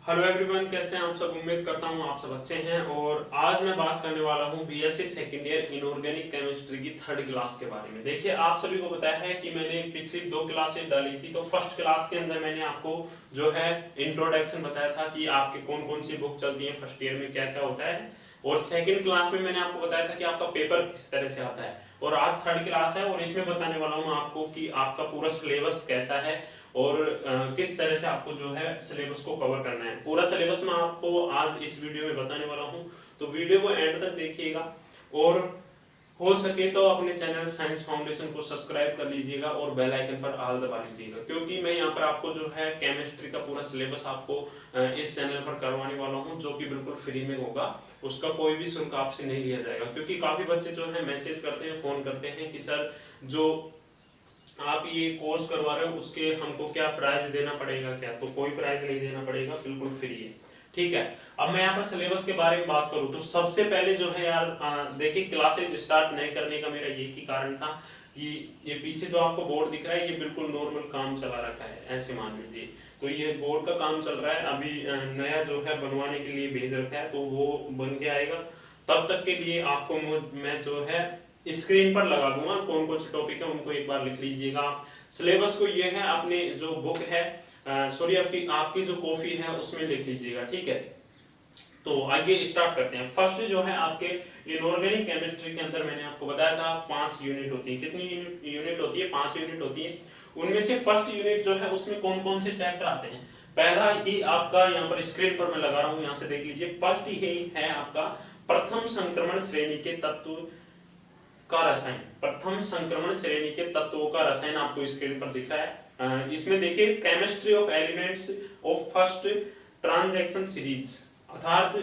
Hello everyone, कैसे हैं आप सब। उम्मीद करता हूं आप सब अच्छे हैं। और आज मैं बात करने वाला हूं BSc second year inorganic chemistry की थर्ड क्लास के बारे में। देखिए, आप सभी को पता है कि मैंने पिछली 2 क्लासेस डाली थी। तो फर्स्ट क्लास के अंदर मैंने आपको जो है इंट्रोडक्शन बताया था कि आपके कौन कौन सी बुक चलती है, फर्स्ट ईयर में क्या क्या होता है। और सेकंड क्लास में मैंने आपको बताया था कि आपका पेपर किस तरह से आता है। और आज थर्ड क्लास है और इसमें बताने वाला हूँ आपको कि आपका पूरा सिलेबस कैसा है और किस तरह से आपको जो है सिलेबस को कवर करना है। पूरा सिलेबस मैं आपको आज इस वीडियो में बताने वाला हूँ, तो वीडियो को एंड तक देखिएगा। और हो सके तो अपने चैनल साइंस फाउंडेशन को सब्सक्राइब कर लीजिएगा और बेल आइकन पर ऑल दबा लीजिएगा, क्योंकि मैं यहाँ पर आपको जो है केमिस्ट्री का पूरा सिलेबस आपको इस चैनल पर करवाने वाला हूँ, जो कि बिल्कुल फ्री में होगा। उसका कोई भी शुल्क आपसे नहीं लिया जाएगा, क्योंकि काफी बच्चे जो है मैसेज करते हैं, फोन करते हैं कि सर जो आप ये कोर्स करवा रहे हो उसके हमको क्या प्राइस देना पड़ेगा क्या। तो कोई प्राइस नहीं देना पड़ेगा, बिल्कुल फ्री है। ठीक है, अब मैं यहाँ पर सिलेबस के बारे में बात करूँ तो सबसे पहले जो है यार, देखिए, क्लासेज स्टार्ट नहीं करने का मेरा यही कारण था कि ये पीछे जो आपको बोर्ड दिख रहा है ये बिल्कुल नॉर्मल काम चला रखा है, ऐसे मान लीजिए। तो ये बोर्ड का काम चल रहा है, अभी नया जो है बनवाने के लिए भेज रखा है, तो वो बन के आएगा। तब तक के लिए आपको मैं जो है स्क्रीन पर लगा दूंगा कौन कौन से टॉपिक है, उनको एक बार लिख लीजिएगा। सिलेबस को ये है, अपने जो बुक है, सॉरी, आपकी जो कॉपी है उसमें लिख लीजिएगा। ठीक है, तो आइए स्टार्ट करते हैं। फर्स्ट जो है आपके इनऑर्गेनिक केमिस्ट्री के अंदर मैंने आपको बताया था 5 यूनिट होती है। कितनी यूनिट होती है? 5 यूनिट होती है। उनमें से फर्स्ट यूनिट जो है उसमें कौन कौन से चैप्टर आते हैं। पहला ही आपका यहाँ पर स्क्रीन पर मैं लगा रहा हूँ, यहाँ से देख लीजिए। फर्स्ट ही है आपका प्रथम संक्रमण श्रेणी के तत्व का रसायन। प्रथम संक्रमण श्रेणी के तत्वों का रसायन आपको स्क्रीन पर दिख रहा है। इसमें देखिए, chemistry of elements of first transaction series, अर्थात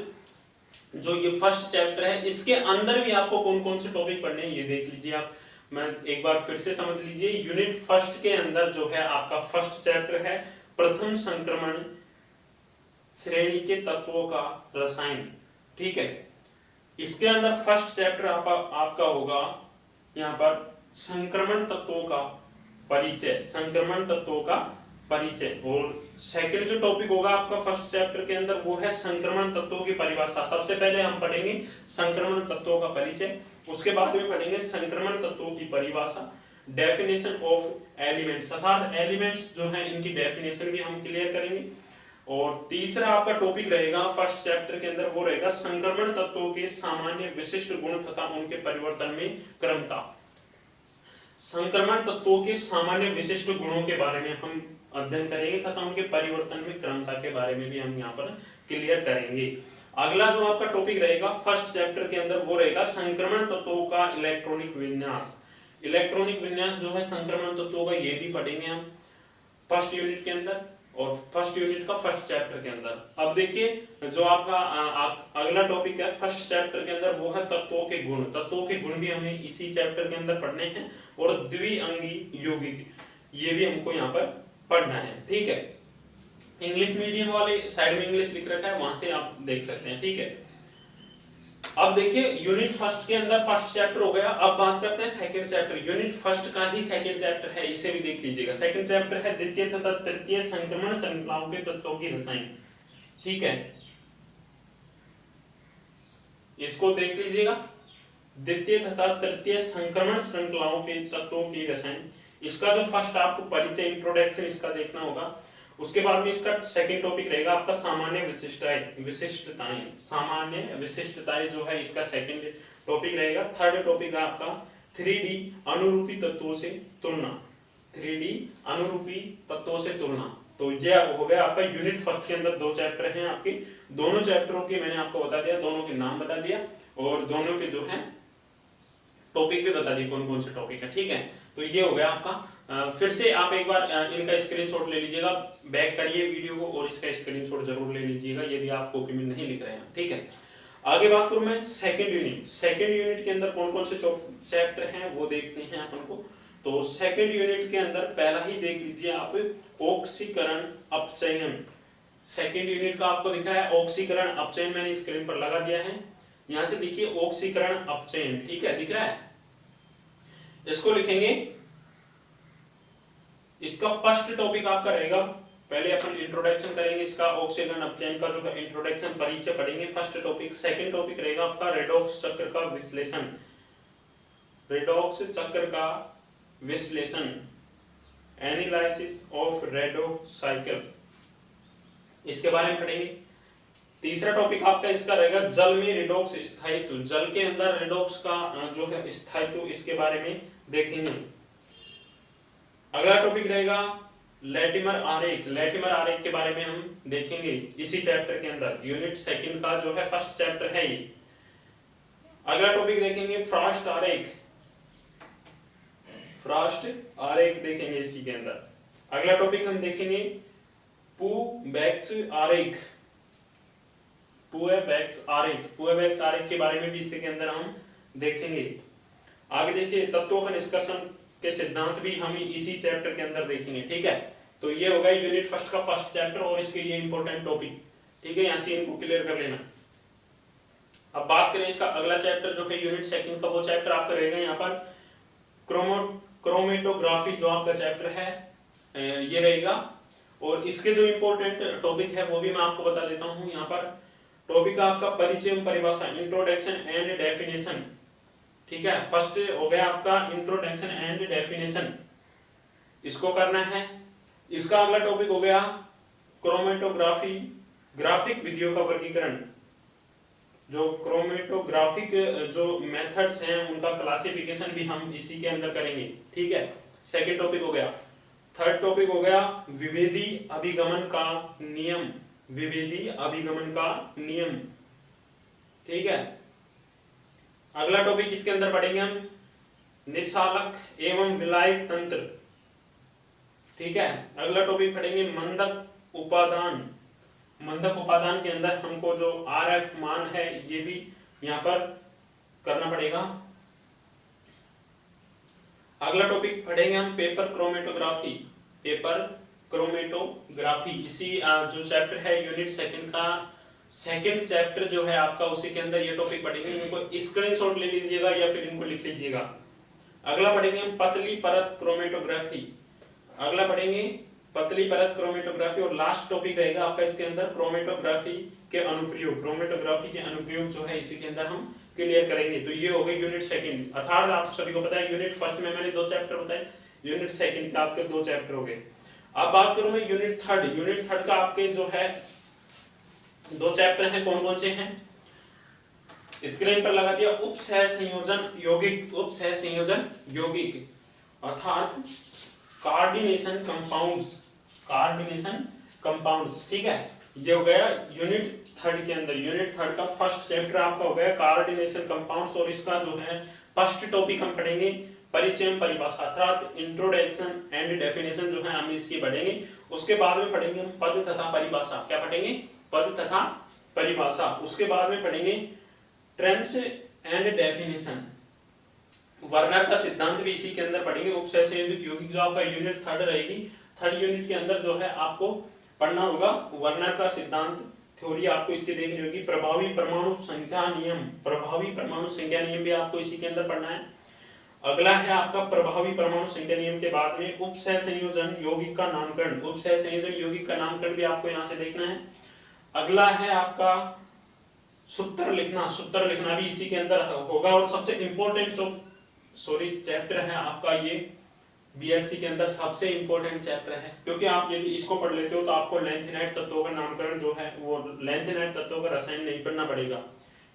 जो ये फर्स्ट चैप्टर है इसके अंदर भी आपको कौन कौन से टॉपिक पढ़ने हैं ये देख लीजिए आप। मैं एक बार फिर से समझ लीजिए, यूनिट फर्स्ट के अंदर जो है आपका फर्स्ट चैप्टर है प्रथम संक्रमण श्रेणी के तत्वों का रसायन। ठीक है, इसके अंदर फर्स्ट चैप्टर आपका होगा यहाँ पर संक्रमण तत्वों का परिचय, संक्रमण तत्वों का परिचय। और सेकंड जो टॉपिक होगा आपका फर्स्ट चैप्टर के अंदर वो है संक्रमण तत्वों की परिभाषा। सबसे पहले हम पढ़ेंगे संक्रमण तत्वों का परिचय, उसके बाद में पढ़ेंगे संक्रमण तत्वों की परिभाषा, डेफिनेशन ऑफ एलिमेंट्स, अर्थात एलिमेंट्स जो है इनकी डेफिनेशन भी हम क्लियर करेंगे। और तीसरा आपका टॉपिक रहेगा फर्स्ट चैप्टर के अंदर, वो रहेगा संक्रमण तत्वों के सामान्य विशिष्ट गुण तथा उनके परिवर्तन में क्रमता। संक्रमण तत्वों के सामान्य विशिष्ट गुणों के बारे में हम अध्ययन करेंगे तथा उनके परिवर्तन में क्रमता के बारे में भी हम यहाँ पर क्लियर करेंगे। अगला जो आपका टॉपिक रहेगा फर्स्ट चैप्टर के अंदर वो रहेगा संक्रमण तत्वों का इलेक्ट्रॉनिक विन्यास। इलेक्ट्रॉनिक विन्यास जो है संक्रमण तत्वों का, ये भी पढ़ेंगे हम फर्स्ट यूनिट के अंदर और फर्स्ट यूनिट का फर्स्ट चैप्टर के अंदर। अब देखिए, जो आपका अगला टॉपिक है फर्स्ट चैप्टर के अंदर वो है तत्वों के गुण। तत्वों के गुण भी हमें इसी चैप्टर के अंदर पढ़ने हैं। और द्विअंगी यौगिक, ये भी हमको यहाँ पर पढ़ना है। ठीक है, इंग्लिश मीडियम वाले साइड में इंग्लिश लिख रखा है, वहां से आप देख सकते हैं। ठीक है, अब देखिए यूनिट फर्स्ट के अंदर फर्स्ट चैप्टर हो गया। अब बात करते हैं सेकंड चैप्टर। यूनिट फर्स्ट का ही सेकंड चैप्टर है, इसे भी देख लीजिएगा। सेकंड चैप्टर है द्वितीय तथा तृतीय संक्रमण श्रृंखलाओं के तत्वों की रसायन। ठीक है, इसको देख लीजिएगा, द्वितीय तथा तृतीय संक्रमण श्रृंखलाओं के तत्वों की रसायन। इसका जो फर्स्ट आपको परिचय, इंट्रोडक्शन इसका देखना होगा। उसके बाद में इसका सेकंड टॉपिक रहेगा आपका सामान्य विशिष्टताएं। सामान्य विशिष्टताएं जो है इसका सेकंड टॉपिक रहेगा। थर्ड टॉपिक है आपका 3D अनुरूपी तत्वों से तुलना। 3D अनुरूपी तत्वों से तुलना। तो ये हो गया आपका यूनिट फर्स्ट के अंदर 2 चैप्टर हैं आपके। दोनों चैप्टरों के मैंने आपको बता दिया, दोनों के नाम बता दिया और दोनों के जो है टॉपिक भी बता दिए कौन कौन से टॉपिक है। ठीक है, तो ये हो गया आपका। फिर से आप एक बार इनका स्क्रीनशॉट ले लीजिएगा, बैक करिए वीडियो को और इसका स्क्रीनशॉट जरूर ले लीजिएगा यदि आप कॉपी में नहीं लिख रहे हैं। ठीक है, आगे बात करूं मैं सेकंड यूनिट। सेकंड यूनिट के अंदर कौन कौन से चैप्टर हैं वो देखते हैं अपन को। तो सेकंड यूनिट के अंदर पहला ही देख लीजिए आप, ऑक्सीकरण अपचयन। सेकंड यूनिट का आपको दिख रहा है ऑक्सीकरण अपचयन, मैंने स्क्रीन पर लगा दिया है। यहां से देखिए ऑक्सीकरण अपचयन, ठीक है, दिख रहा है। इसको लिखेंगे, इसका फर्स्ट टॉपिक आपका रहेगा पहले अपन इंट्रोडक्शन करेंगे इसका, ऑक्सीजन अपचयन का जो है इंट्रोडक्शन परिचय पढ़ेंगे, फर्स्ट टॉपिक। सेकंड टॉपिक रहेगा आपका रेडॉक्स चक्र का विश्लेषण, रेडॉक्स चक्र का विश्लेषण, एनालिसिस ऑफ रेडॉक्स साइकिल, इसके बारे में पढ़ेंगे। तीसरा टॉपिक आपका इसका रहेगा जल में रेडॉक्स स्थायित्व, जल के अंदर रेडॉक्स का जो है स्थायित्व, इसके बारे में देखेंगे। अगला टॉपिक रहेगा लैटिमर आरेख, लैटिमर आरेख के बारे में हम देखेंगे इसी चैप्टर के अंदर, यूनिट सेकंड का जो है फर्स्ट चैप्टर है ये। अगला टॉपिक देखेंगे फ्रॉस्ट आरेख, फ्रॉस्ट आरेख देखेंगे इसी के अंदर। अगला टॉपिक हम देखेंगे पुएबैक्स आरेख, पुएबैक्स आरेख, पुएबैक्स आरेख के बारे में भी इसी के अंदर हम देखेंगे। आगे देखिए तत्वों का निष्कर्षण के सिद्धांत भी हम इसी चैप्टर के अंदर देखेंगे, ठीक है। तो ये होगा यूनिट फर्स्ट का फर्स्ट चैप्टर और इसके ये इंपॉर्टेंट टॉपिक, ठीक है, यहाँ से इनको क्लियर कर लेना। अब बात करें इसका अगला चैप्टर जो है यूनिट सेकंड का, वो चैप्टर आपका रहेगा यहाँ पर क्रोमेटोग्राफी, जो आपका चैप्टर है ये रहेगा। और इसके जो इंपॉर्टेंट टॉपिक है वो भी मैं आपको बता देता हूँ यहाँ पर। टॉपिक आपका परिचय एवं परिभाषा, इंट्रोडक्शन एंड डेफिनेशन, ठीक है। फर्स्ट हो गया आपका इंट्रोडक्शन एंड डेफिनेशन, इसको करना है। इसका अगला टॉपिक हो गया क्रोमेटोग्राफी, ग्राफिक विधियों का वर्गीकरण, जो क्रोमेटोग्राफिक जो मेथड्स हैं उनका क्लासिफिकेशन भी हम इसी के अंदर करेंगे, ठीक है। सेकंड टॉपिक हो गया। थर्ड टॉपिक हो गया विभेदी अभिगमन का नियम, विभेदी अभिगमन का नियम, ठीक है। अगला टॉपिक इसके अंदर पढ़ेंगे हम निशालक एवं विलायक तंत्र, ठीक है। अगला टॉपिक पढ़ेंगे मंदक उपादान, मंदक उपादान के अंदर हमको जो RF मान है ये भी यहाँ पर करना पड़ेगा। अगला टॉपिक पढ़ेंगे हम पेपर क्रोमेटोग्राफी, पेपर क्रोमेटोग्राफी, इसी जो चैप्टर है यूनिट सेकंड का सेकंड चैप्टर जो है आपका, उसी के अंदर ये टॉपिक पढ़ेंगे। इनको स्क्रीनशॉट ले लीजिएगा या फिर इनको लिख लीजिएगा। अगला पढ़ेंगे हम पतली परत क्रोमेटोग्राफी, अगला पढ़ेंगे पतली परत क्रोमेटोग्राफी। और लास्ट टॉपिक रहेगा आपका इसके अंदर क्रोमेटोग्राफी के अनुप्रयोग, क्रोमेटोग्राफी के अनुप्रयोग जो है इसी के अंदर हम क्लियर करेंगे। तो ये हो गई यूनिट सेकंड। अर्थात आप सभी को पता है यूनिट फर्स्ट में मैंने 2 चैप्टर बताए, यूनिट सेकंड के आपके 2 चैप्टर हो गए। अब बात करूं मैं यूनिट थर्ड, यूनिट थर्ड का आपके जो है 2 चैप्टर हैं, कौन कौन से हैं स्क्रीन पर लगा दिया। उपसह संयोजन यौगिक, उपसह संयोजन यौगिक अर्थात कोऑर्डिनेशन कंपाउंड्स, कोऑर्डिनेशन कंपाउंड्स, ठीक है। ये हो गया यूनिट थर्ड के अंदर। यूनिट थर्ड का फर्स्ट चैप्टर आपका हो गया कोऑर्डिनेशन कंपाउंड्स। और इसका जो है फर्स्ट टॉपिक हम पढ़ेंगे परिचय परिभाषा, अर्थात इंट्रोडक्शन एंड डेफिनेशन जो है हम इसकी पढ़ेंगे। उसके बाद में पढ़ेंगे हम पद तथा परिभाषा, क्या पढ़ेंगे पद तथा परिभाषा। उसके बाद में पढ़ेंगे टर्म्स एंड डेफिनेशन, वर्नर का सिद्धांत भी इसी के अंदर पढ़ेंगे। उपसह संयोजित यौगिक जो आपका यूनिट थर्ड रहेगी, थर्ड यूनिट के अंदर जो है आपको पढ़ना होगा वर्नर का सिद्धांत, थ्योरी आपको इसकी देखनी होगी। प्रभावी परमाणु संख्या नियम, प्रभावी परमाणु संख्या नियम भी आपको इसी के अंदर पढ़ना है। अगला है आपका प्रभावी परमाणु संख्या नियम के बाद में उपसह संयोजन यौगिक का नामकरण, उपसह संयोजन यौगिक का नामकरण भी आपको यहाँ से देखना है। अगला है आपका सूत्र लिखना, सूत्र लिखना भी इसी के अंदर होगा। और सबसे इंपॉर्टेंट जो चैप्टर है आपका ये बीएससी के अंदर सबसे इंपॉर्टेंट चैप्टर है, क्योंकि आप यदि इसको पढ़ लेते हो तो आपको लैंथेनाइड तत्वों का नामकरण जो है वो लैंथेनाइड तत्वों का रसायन नहीं पढ़ना पड़ेगा,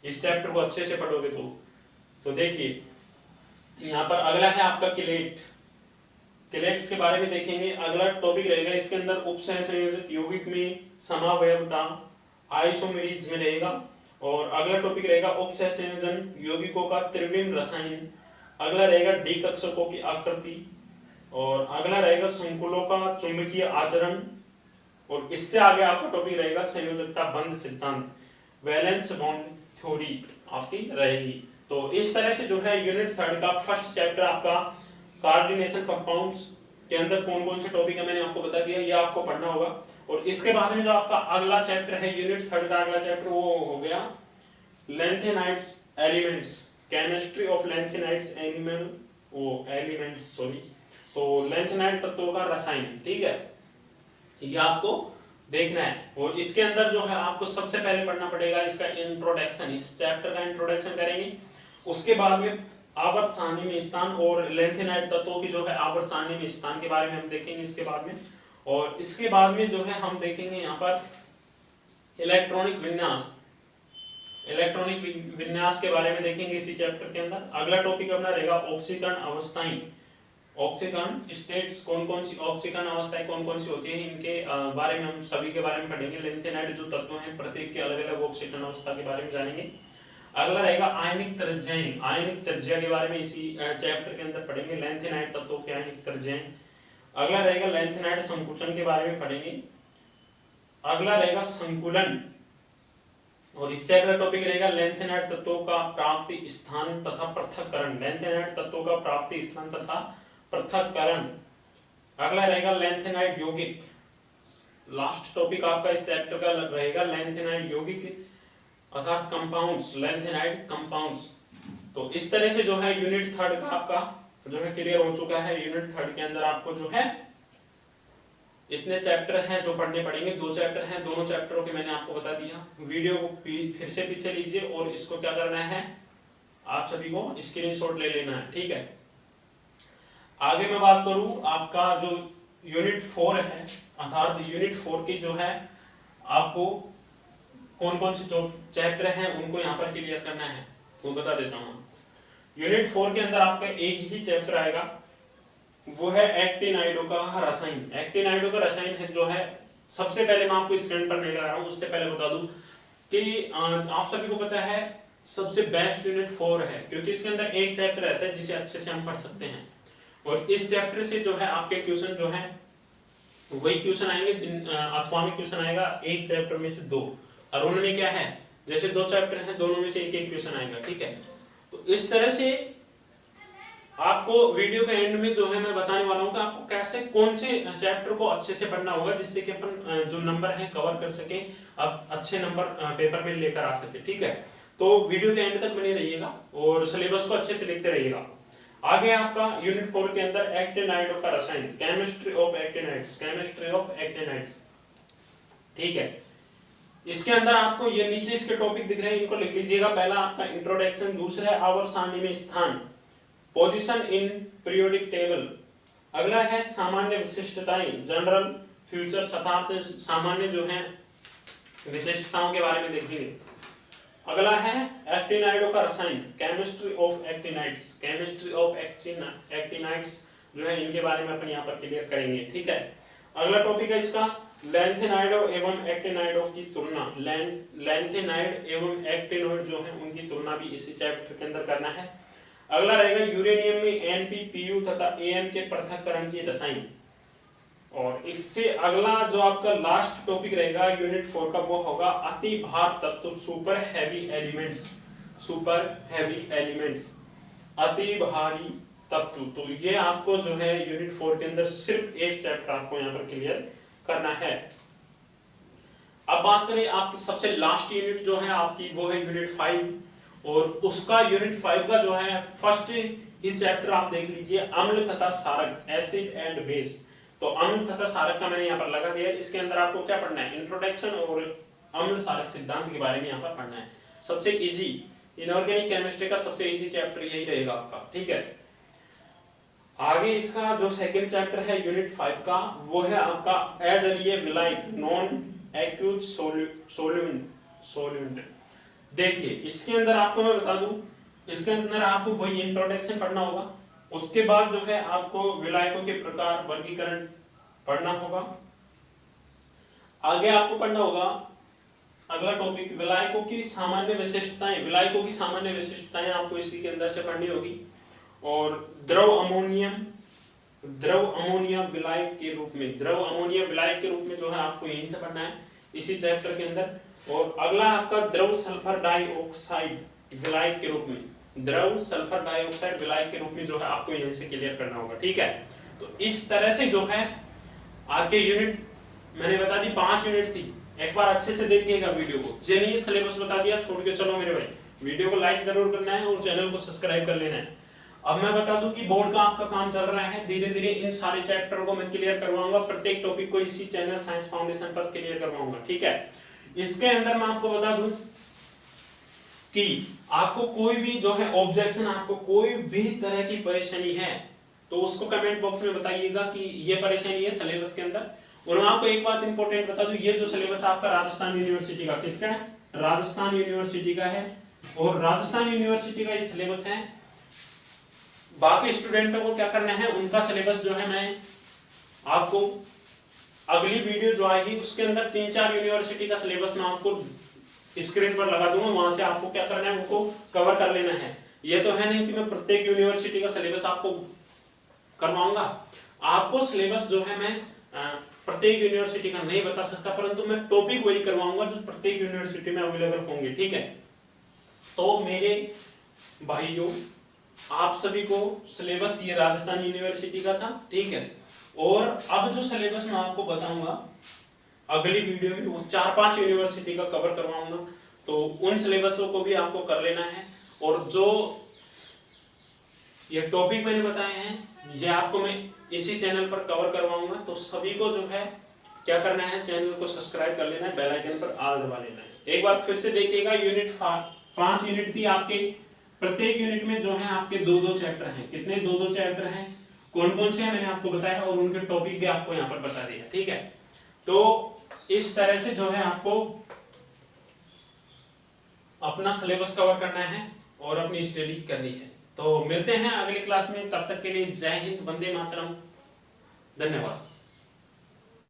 इस चैप्टर को अच्छे से पढ़ोगे तो देखिए यहाँ पर अगला है आपका किलेट, किलेट्स के बारे में देखेंगे। अगला टॉपिक रहेगा इसके अंदर उपसह संयोजित यौगिक में समावयवता, आइसोमेरिज में रहेगा। और अगला टॉपिक रहेगा उपसह संयोजन यौगिकों का त्रिविम रसायन। अगला रहेगा डी कक्षकों की आकृति। और अगला रहेगा संकुलों का चुंबकीय आचरण। और इससे आगे आपका टॉपिक रहेगा संयोजकता बंध सिद्धांत, वैलेंस बॉन्ड थ्योरी आपकी रहेगी। तो इस तरह से जो है यूनिट थर्ड का फर्स्ट चैप्टर आपका कोऑर्डिनेशन कंपाउंड्स के अंदर कौन कौन से टॉपिक है मैंने आपको बता दिया, ये आपको पढ़ना होगा। और इसके बाद में जो आपका अगला चैप्टर है यूनिट थर्ड का अगला चैप्टर वो हो गया lanthanides elements, chemistry of lanthanides elements. तो लैंथेनाइड तत्वों का रसायन, ठीक है। ये आपको देखना है। और इसके अंदर जो है आपको सबसे पहले पढ़ना पड़ेगा इसका इंट्रोडक्शन, इस चैप्टर का इंट्रोडक्शन करेंगे। उसके बाद में आवर्त सारणी में स्थान और लेंथेनाइड तत्वों की जो है आवर्त सारणी में स्थान के बारे में हम देखेंगे इसके बाद में। और इसके बाद में जो है हम देखेंगे यहाँ पर इलेक्ट्रॉनिक विन्यास, इलेक्ट्रॉनिक विन्यास के बारे में देखेंगे इसी चैप्टर के अंदर। अगला टॉपिक अपना रहेगा ऑक्सीकरण अवस्थाएं, ऑक्सीकरण स्टेट्स, कौन कौन सी ऑक्सीकरण अवस्थाएं कौन कौन सी होती है, इनके बारे में हम सभी के बारे में पढ़ेंगे। लेंथेनाइड जो तत्व हैं प्रत्येक के अलग अलग ऑक्सीकरण अवस्था के बारे में जानेंगे। अगला रहेगा आयनिक त्रिज्याएं, आयनिक त्रिज्या के बारे में इसी चैप्टर के अंदर पढ़ेंगे, लेंथेनाइड तत्वों के आयनिक त्रिज्याएं। अगला रहेगा लेंथेनाइड संकुचन के बारे में पढ़ेंगे। अगला रहेगा संकुलन, और इससे अगला टॉपिक रहेगा लेंथेनाइड तत्वों का प्राप्ति स्थान तथा पृथक्करण, लेंथेनाइड तत्वों का प्राप्ति स्थान तथा पृथक्करण। अगला रहेगा लेंथेनाइड यौगिक, लास्ट टॉपिक आपका इस चैप्टर का रहेगा लेंथेनाइड यौगिक अर्थात कंपाउंड्स, लेंथेनाइड कंपाउंड्स। तो इस तरह से जो है यूनिट थर्ड का आपका जो है क्लियर हो चुका है। यूनिट थर्ड के अंदर आपको जो है इतने चैप्टर हैं जो पढ़ने पड़ेंगे, 2 चैप्टर हैं, दोनों चैप्टरों के मैंने आपको बता दिया। वीडियो को फिर से पीछे लीजिए और इसको क्या करना है, आप सभी को स्क्रीनशॉट ले लेना है, ठीक है। आगे मैं बात करूं आपका जो यूनिट 4 है, अर्थात यूनिट 4 की जो है आपको कौन कौन से जो चैप्टर हैं उनको यहाँ पर क्लियर करना है वो बता देता हूँ। यूनिट 4 के अंदर आपका एक ही चैप्टर आएगा, वो है एक्टिनाइडों का रसायन। एक्टिनाइडों का रसायन है जो है, सबसे पहले मैं आपको स्क्रीन पर नहीं लगा रहा हूँ, उससे पहले बता दूं कि आप सभी को पता है सबसे बेस्ट यूनिट 4 है, क्योंकि इसके अंदर एक चैप्टर रहता है जिसे अच्छे से हम पढ़ सकते हैं। और इस चैप्टर से जो है आपके क्वेश्चन जो है वही क्वेश्चन आएंगे अथवा में क्वेश्चन आएगा एक चैप्टर में से 2, और उनमें क्या है जैसे 2 चैप्टर हैं दोनों में से एक एक क्वेश्चन आएगा, ठीक है। तो इस तरह से आपको वीडियो के एंड में जो है मैं बताने वाला हूँ कि आपको कैसे कौन से चैप्टर को अच्छे से पढ़ना होगा जिससे कि अपन जो नंबर हैं कवर कर सके, अब अच्छे नंबर पेपर में लेकर आ सके, ठीक है। तो वीडियो के एंड तक बने रहिएगा और सिलेबस को अच्छे से लिखते रहिएगा। आगे आपका यूनिट 4 के अंदर एक्टिनाइडों का रसायन, chemistry of actinides, chemistry of actinides, ठीक है। इसके अंदर आपको ये नीचे इसके टॉपिक दिख रहे हैं, इनको लिख लीजिएगा। पहला आपका इंट्रोडक्शन, दूसरा है आवर्त सारणी में स्थान, पोजीशन इन पीरियोडिक टेबल। अगला है सामान्य विशिष्टताएं, जनरल फीचर्स अर्थात सामान्य जो है विशिष्टताओं के बारे में देखेंगे। अगला है एक्टिनाइडों का रसायन, chemistry of actinides, chemistry of actinides जो है इनके बारे में अपन यहाँ पर क्लियर करेंगे, ठीक है। अगला टॉपिक है इसका लेंथेनाइडों एवं एक्टिनाइडों की तुलना, लेंथेनाइड एवं एक्टिनोइड जो है उनकी तुलना भी इसी चैप्टर के अंदर करना है। अगला रहेगा यूरेनियम में एनपी, पीयू तथा एएम के पृथक्करण की रसायन। और इससे अगला जो आपका लास्ट टॉपिक रहेगा यूनिट 4 का वो होगा अति भार तत्व, super heavy elements, super heavy elements, अति भारी तत्व। तो ये आपको जो है यूनिट 4 के अंदर सिर्फ एक चैप्टर आपको यहाँ पर क्लियर करना है। अब बात करें आपकी सबसे लास्ट यूनिट जो है आपकी वो है यूनिट 5, और उसका यूनिट 5 का जो है फर्स्ट ही चैप्टर आप देख लीजिए, अम्ल तथा क्षारक, एसिड एंड बेस। तो अम्ल तथा क्षारक का मैंने यहाँ पर लगा दिया। इसके अंदर आपको क्या पढ़ना है, इंट्रोडक्शन और अम्ल क्षारक सिद्धांत के बारे में यहाँ पर पढ़ना है। सबसे इजी इनऑर्गेनिक केमिस्ट्री का सबसे इजी चैप्टर यही रहेगा आपका, ठीक है। आगे इसका जो सेकंड चैप्टर है यूनिट 5 का वो है आपका अजलीय विलायक, नॉन एक्यूज सोल्यूट। देखिए इसके अंदर आपको मैं बता दूं, इसके अंदर आपको वही इंट्रोडक्शन पढ़ना होगा, उसके बाद जो है आपको विलायकों के प्रकार, वर्गीकरण पढ़ना होगा। आगे आपको पढ़ना होगा अगला टॉपिक विलायकों की सामान्य विशिष्टताएं, विलायकों की सामान्य विशिष्टताएं आपको इसी के अंदर से पढ़नी होगी। और द्रव अमोनिया विलायक के रूप में, द्रव अमोनिया विलायक के रूप में जो है आपको यहीं से पढ़ना है इसी चैप्टर के अंदर। और अगला आपका द्रव सल्फर डाइऑक्साइड विलायक के रूप में, द्रव सल्फर डाइऑक्साइड विलायक के रूप में जो है आपको यहीं से क्लियर करना होगा, ठीक है। तो इस तरह से जो है आपके यूनिट मैंने बता दी 5 यूनिट थी, एक बार अच्छे से देखिएगा वीडियो को। जे नहीं सिलेबस बता दिया छोड़ के चलो मेरे भाई, वीडियो को लाइक जरूर करना है और चैनल को सब्सक्राइब कर लेना है। अब मैं बता दूं कि बोर्ड का आपका काम चल रहा है, धीरे धीरे इन सारे चैप्टर को मैं क्लियर करवाऊंगा, प्रत्येक टॉपिक को इसी चैनल साइंस फाउंडेशन पर क्लियर करवाऊंगा, ठीक है। इसके अंदर मैं आपको बता दूं कि आपको कोई भी जो है ऑब्जेक्शन, आपको कोई भी तरह की परेशानी है तो उसको कमेंट बॉक्स में बताइएगा कि ये परेशानी है सिलेबस के अंदर। और मैं आपको एक बात इंपॉर्टेंट बता दूं, ये जो सिलेबस आपका राजस्थान यूनिवर्सिटी का, किसका है? राजस्थान यूनिवर्सिटी का है। और राजस्थान यूनिवर्सिटी का ये सिलेबस है। बाकी स्टूडेंटों को क्या करना है, उनका सिलेबस जो है मैं आपको अगली वीडियो जो आएगी उसके अंदर 3-4 यूनिवर्सिटी का सिलेबस मैं आपको स्क्रीन पर लगा दूंगा, वहां से आपको क्या करना है, उनको कवर कर लेना है। ये तो है नहीं कि मैं प्रत्येक यूनिवर्सिटी का सिलेबस आपको करवाऊंगा। आपको सिलेबस जो है मैं प्रत्येक यूनिवर्सिटी का नहीं बता सकता, परंतु मैं टॉपिक वही करवाऊंगा जो प्रत्येक यूनिवर्सिटी में अवेलेबल होंगे, ठीक है। तो मेरे भाइयों, आप सभी को सिलेबस ये राजस्थान यूनिवर्सिटी का था, ठीक है। और अब जो सिलेबस मैं आपको बताऊंगा अगली वीडियो में, वो 4-5 यूनिवर्सिटी का कवर करवाऊंगा, तो उन सिलेबसों को भी आपको कर लेना है। और जो ये टॉपिक मैंने बताए हैं ये आपको मैं इसी चैनल पर कवर करवाऊंगा, तो सभी को जो है क्या करना है, चैनल को सब्सक्राइब कर लेना है, बेल आइकन पर ऑल दबा लेना है। एक बार फिर से देखिएगा, यूनिट 5 यूनिट थी आपके, प्रत्येक यूनिट में जो है आपके 2-2 चैप्टर हैं। कितने? 2-2 चैप्टर हैं। कौन कौन से हैं मैंने आपको बताया और उनके टॉपिक भी आपको यहाँ पर बता दिया, ठीक है। तो इस तरह से जो है आपको अपना सिलेबस कवर करना है और अपनी स्टडी करनी है। तो मिलते हैं अगली क्लास में, तब तक के लिए जय हिंद, वंदे मातरम, धन्यवाद।